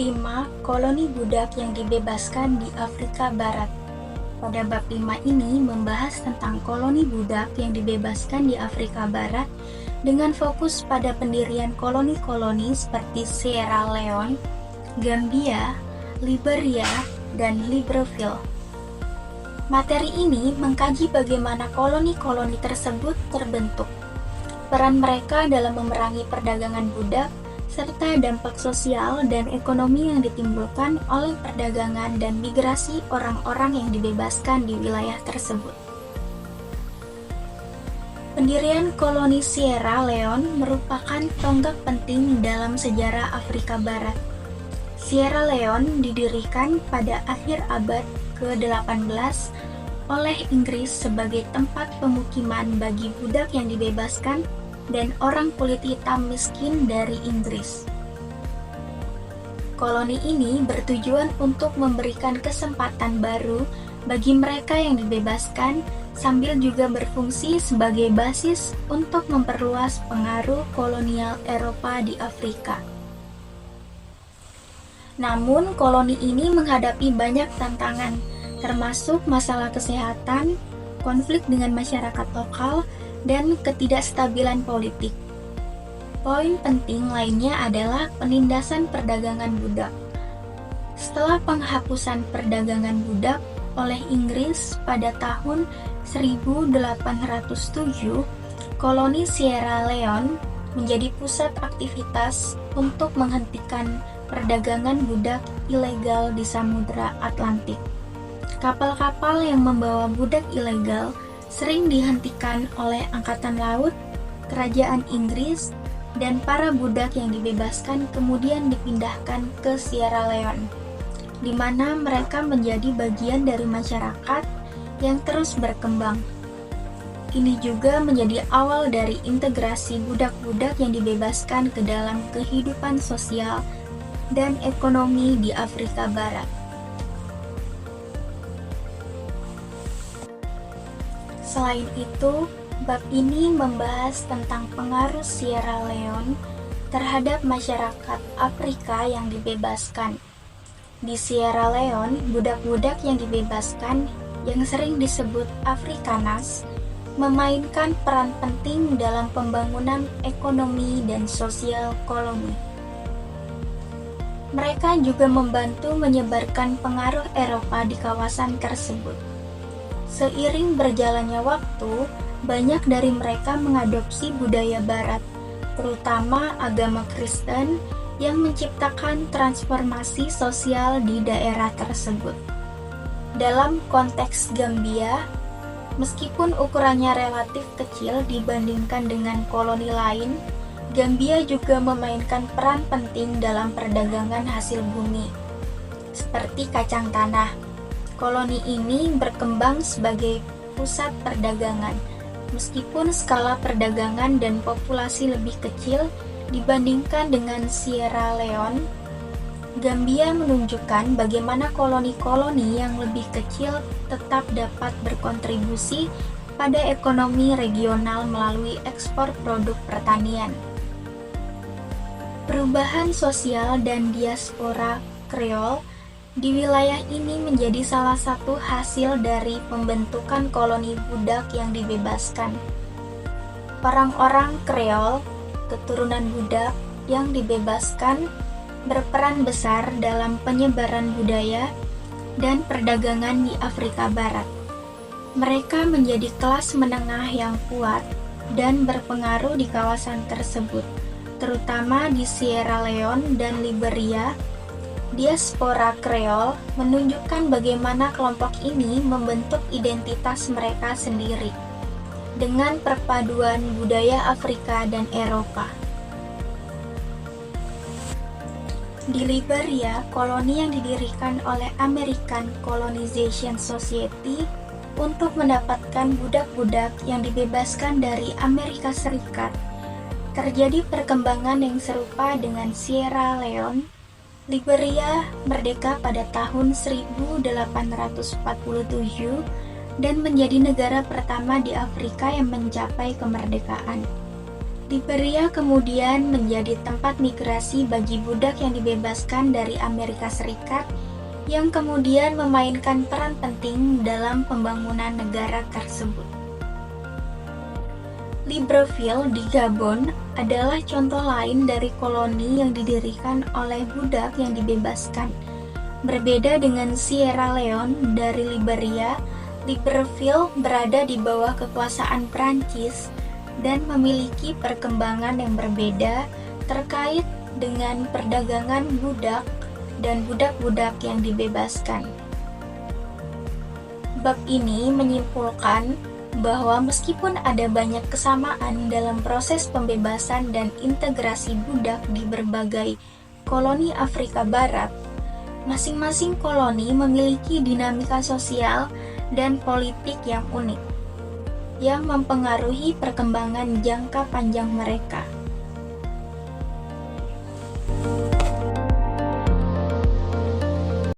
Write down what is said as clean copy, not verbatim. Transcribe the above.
5 koloni budak yang dibebaskan di Afrika Barat. Pada bab 5 ini membahas tentang koloni budak yang dibebaskan di Afrika Barat dengan fokus pada pendirian koloni-koloni seperti Sierra Leone, Gambia, Liberia, dan Libreville. Materi ini mengkaji bagaimana koloni-koloni tersebut terbentuk, peran mereka dalam memerangi perdagangan budak, serta dampak sosial dan ekonomi yang ditimbulkan oleh perdagangan dan migrasi orang-orang yang dibebaskan di wilayah tersebut. Pendirian koloni Sierra Leone merupakan tonggak penting dalam sejarah Afrika Barat. Sierra Leone didirikan pada akhir abad ke-18 oleh Inggris sebagai tempat pemukiman bagi budak yang dibebaskan dan orang kulit hitam miskin dari Inggris. Koloni ini bertujuan untuk memberikan kesempatan baru bagi mereka yang dibebaskan sambil juga berfungsi sebagai basis untuk memperluas pengaruh kolonial Eropa di Afrika. Namun, koloni ini menghadapi banyak tantangan, termasuk masalah kesehatan, konflik dengan masyarakat lokal, dan ketidakstabilan politik. Poin penting lainnya adalah penindasan perdagangan budak. Setelah penghapusan perdagangan budak oleh Inggris pada tahun 1807, koloni Sierra Leone menjadi pusat aktivitas untuk menghentikan perdagangan budak ilegal di Samudra Atlantik. Kapal-kapal yang membawa budak ilegal sering dihentikan oleh Angkatan Laut, Kerajaan Inggris, dan para budak yang dibebaskan kemudian dipindahkan ke Sierra Leone, di mana mereka menjadi bagian dari masyarakat yang terus berkembang. Ini juga menjadi awal dari integrasi budak-budak yang dibebaskan ke dalam kehidupan sosial dan ekonomi di Afrika Barat. Selain itu, bab ini membahas tentang pengaruh Sierra Leone terhadap masyarakat Afrika yang dibebaskan. Di Sierra Leone, budak-budak yang dibebaskan, yang sering disebut Afrikaners, memainkan peran penting dalam pembangunan ekonomi dan sosial koloni. Mereka juga membantu menyebarkan pengaruh Eropa di kawasan tersebut. Seiring berjalannya waktu, banyak dari mereka mengadopsi budaya Barat, terutama agama Kristen, yang menciptakan transformasi sosial di daerah tersebut. Dalam konteks Gambia, meskipun ukurannya relatif kecil dibandingkan dengan koloni lain, Gambia juga memainkan peran penting dalam perdagangan hasil bumi, seperti kacang tanah. Koloni ini berkembang sebagai pusat perdagangan, meskipun skala perdagangan dan populasi lebih kecil dibandingkan dengan Sierra Leone. Gambia menunjukkan bagaimana koloni-koloni yang lebih kecil tetap dapat berkontribusi pada ekonomi regional melalui ekspor produk pertanian. Perubahan sosial dan diaspora Kreol di wilayah ini menjadi salah satu hasil dari pembentukan koloni budak yang dibebaskan. Orang-orang Kreol, keturunan budak yang dibebaskan, berperan besar dalam penyebaran budaya dan perdagangan di Afrika Barat. Mereka menjadi kelas menengah yang kuat dan berpengaruh di kawasan tersebut, terutama di Sierra Leone dan Liberia. Diaspora Kreol menunjukkan bagaimana kelompok ini membentuk identitas mereka sendiri dengan perpaduan budaya Afrika dan Eropa. Di Liberia, koloni yang didirikan oleh American Colonization Society untuk mendapatkan budak-budak yang dibebaskan dari Amerika Serikat, terjadi perkembangan yang serupa dengan Sierra Leone. Liberia merdeka pada tahun 1847 dan menjadi negara pertama di Afrika yang mencapai kemerdekaan. Liberia kemudian menjadi tempat migrasi bagi budak yang dibebaskan dari Amerika Serikat yang kemudian memainkan peran penting dalam pembangunan negara tersebut. Libreville di Gabon adalah contoh lain dari koloni yang didirikan oleh budak yang dibebaskan. Berbeda dengan Sierra Leone dari Liberia, Libreville berada di bawah kekuasaan Prancis dan memiliki perkembangan yang berbeda terkait dengan perdagangan budak dan budak-budak yang dibebaskan. Bab ini menyimpulkan bahwa meskipun ada banyak kesamaan dalam proses pembebasan dan integrasi budak di berbagai koloni Afrika Barat, masing-masing koloni memiliki dinamika sosial dan politik yang unik, yang mempengaruhi perkembangan jangka panjang mereka.